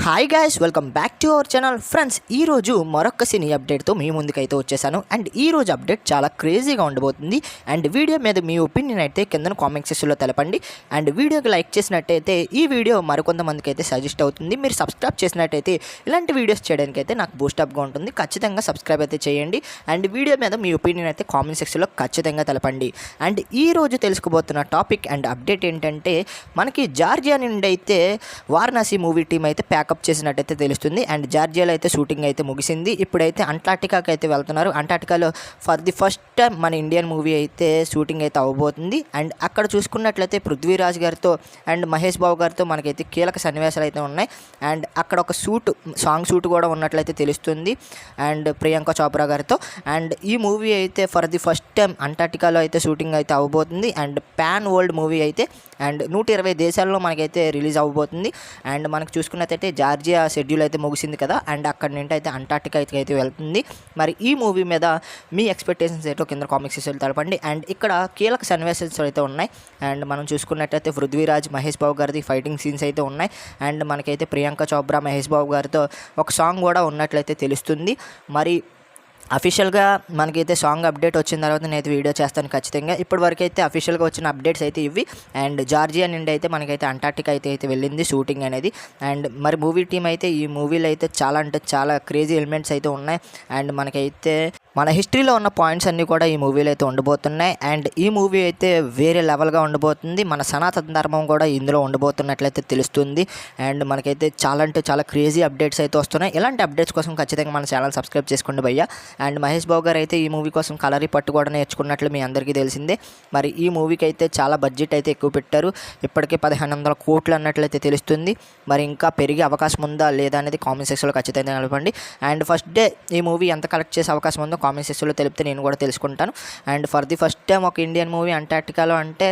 Hi guys, welcome back to our channel. Friends, ఈరోజు మరొక సినీ అప్డేట్తో మీ ముందుకైతే వచ్చేసాను. అండ్ ఈరోజు అప్డేట్ చాలా క్రేజీగా ఉండబోతుంది. అండ్ వీడియో మీద మీ ఒపీనియన్ అయితే కింద కామెంట్ సెక్షన్లో తెలపండి. అండ్ వీడియోకి లైక్ చేసినట్టయితే ఈ వీడియో మరికొంతమందికి అయితే సజెస్ట్ అవుతుంది. మీరు సబ్స్క్రైబ్ చేసినట్టయితే ఇలాంటి వీడియోస్ చేయడానికి అయితే నాకు బూస్టప్గా ఉంటుంది. ఖచ్చితంగా సబ్స్క్రైబ్ అయితే చేయండి. అండ్ వీడియో మీద మీ ఒపీనియన్ అయితే కామెంట్ సెక్షన్లో ఖచ్చితంగా తెలపండి. అండ్ ఈరోజు తెలుసుకోబోతున్న టాపిక్ అండ్ అప్డేట్ ఏంటంటే, మనకి జార్జియా నుండి అయితే వారణాసి మూవీ టీం అయితే ప్యాకప్ చేసినట్టయితే తెలుస్తుంది. అండ్ జార్జియాలో అయితే షూటింగ్ అయితే ముగిసింది. ఇప్పుడైతే అంటార్టికాకి అయితే వెళ్తున్నారు. అంటార్టికాలో ఫర్ ది ఫస్ట్ టైం మన ఇండియన్ మూవీ అయితే షూటింగ్ అయితే అవ్వబోతుంది. అండ్ అక్కడ చూసుకున్నట్లయితే పృథ్వీరాజ్ గారితో అండ్ మహేష్ బాబు గారితో మనకైతే కీలక సన్నివేశాలు అయితే ఉన్నాయి. అండ్ అక్కడ ఒక సాంగ్ షూట్ కూడా ఉన్నట్లయితే తెలుస్తుంది. అండ్ ప్రియాంక చోప్రా గారితో. అండ్ ఈ మూవీ అయితే ఫర్ ది ఫస్ట్ టైం అంటార్టికాలో అయితే షూటింగ్ అయితే అవ్వబోతుంది. అండ్ పాన్ వరల్డ్ మూవీ అయితే అండ్ 120 దేశాల్లో మనకైతే రిలీజ్ అవ్వబోతుంది. అండ్ మనకు చూసుకున్నట్టయితే జార్జియా షెడ్యూల్ అయితే ముగిసింది కదా. అండ్ అక్కడ నుండి అయితే అంటార్టికా అయితే వెళ్తుంది. మరి ఈ మూవీ మీద మీ ఎక్స్పెక్టేషన్స్ ఏంటో కింద కామెంట్ సెక్షన్లో తెలపండి. అండ్ ఇక్కడ కీలక సన్నివేశాలు అయితే ఉన్నాయి. అండ్ మనం చూసుకున్నట్టయితే పృథ్వీరాజ్ మహేష్ బాబు గారిది ఫైటింగ్ సీన్స్ అయితే ఉన్నాయి. అండ్ మనకైతే ప్రియాంక చోప్రా మహేష్ బాబు గారితో ఒక సాంగ్ కూడా ఉన్నట్లయితే తెలుస్తుంది. మరి అఫీషియల్గా మనకైతే సాంగ్ అప్డేట్ వచ్చిన తర్వాత నేనైతే వీడియో చేస్తాను ఖచ్చితంగా. ఇప్పటివరకు అయితే అఫీషియల్గా వచ్చిన అప్డేట్స్ అయితే ఇవి. అండ్ జార్జియా నుండి అయితే మనకైతే అంటార్టికా అయితే వెళ్ళింది షూటింగ్ అనేది. అండ్ మరి మూవీ టీం అయితే ఈ మూవీలో అయితే చాలా అంటే చాలా క్రేజీ ఎలిమెంట్స్ అయితే ఉన్నాయి. అండ్ మనకైతే మన హిస్టరీలో ఉన్న పాయింట్స్ అన్నీ కూడా ఈ మూవీలో అయితే ఉండబోతున్నాయి. అండ్ ఈ మూవీ అయితే వేరే లెవెల్గా ఉండబోతుంది. మన సనాతన ధర్మం కూడా ఇందులో ఉండబోతున్నట్లయితే తెలుస్తుంది. అండ్ మనకైతే చాలా అంటే చాలా క్రేజీ అప్డేట్స్ అయితే వస్తున్నాయి. ఇలాంటి అప్డేట్స్ కోసం ఖచ్చితంగా మన ఛానల్ సబ్స్క్రైబ్ చేసుకోండి భయ్య. అండ్ మహేష్ బాబు గారు అయితే ఈ మూవీ కోసం కలరీ పట్టు కూడా నేర్చుకున్నట్లు మీ అందరికీ తెలిసిందే. మరి ఈ మూవీకి అయితే చాలా బడ్జెట్ అయితే ఎక్కువ పెట్టారు. ఇప్పటికే 1500 కోట్లు అన్నట్లయితే తెలుస్తుంది. మరి ఇంకా పెరిగే అవకాశం ఉందా లేదా అనేది కామెంట్ సెక్షన్లో ఖచ్చితంగా తెలపండి. అండ్ ఫస్ట్ డే ఈ మూవీ ఎంత కలెక్ట్ చేసే అవకాశం ఉందో కామెంట్ సెక్షన్లో తెలిపితే నేను కూడా తెలుసుకుంటాను. And for the first time ఒక ఇండియన్ మూవీ అంటార్టికాలో అంటే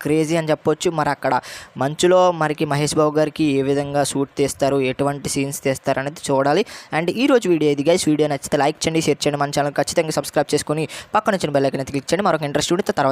క్రేజీ అని చెప్పొచ్చు. మరి అక్కడ మంచులో మరికి మహేష్ బాబు గారికి ఏ విధంగా షూట్ తీస్తారు, ఎటువంటి సీన్స్ తీస్తారు అనేది చూడాలి. అండ్ ఈ రోజు వీడియో ఇది గైస్. వీడియో నచ్చితే లైక్ చేయండి, షేర్ చేయండి. మన ఛానల్ ఖచ్చితంగా సబ్స్క్రైబ్ చేసుకొని పక్కన వచ్చిన బెల్ ఐకాన్ క్లిక్ చేయండి. మరొక ఇంట్రెస్ట్ ఉంటే తర్వాత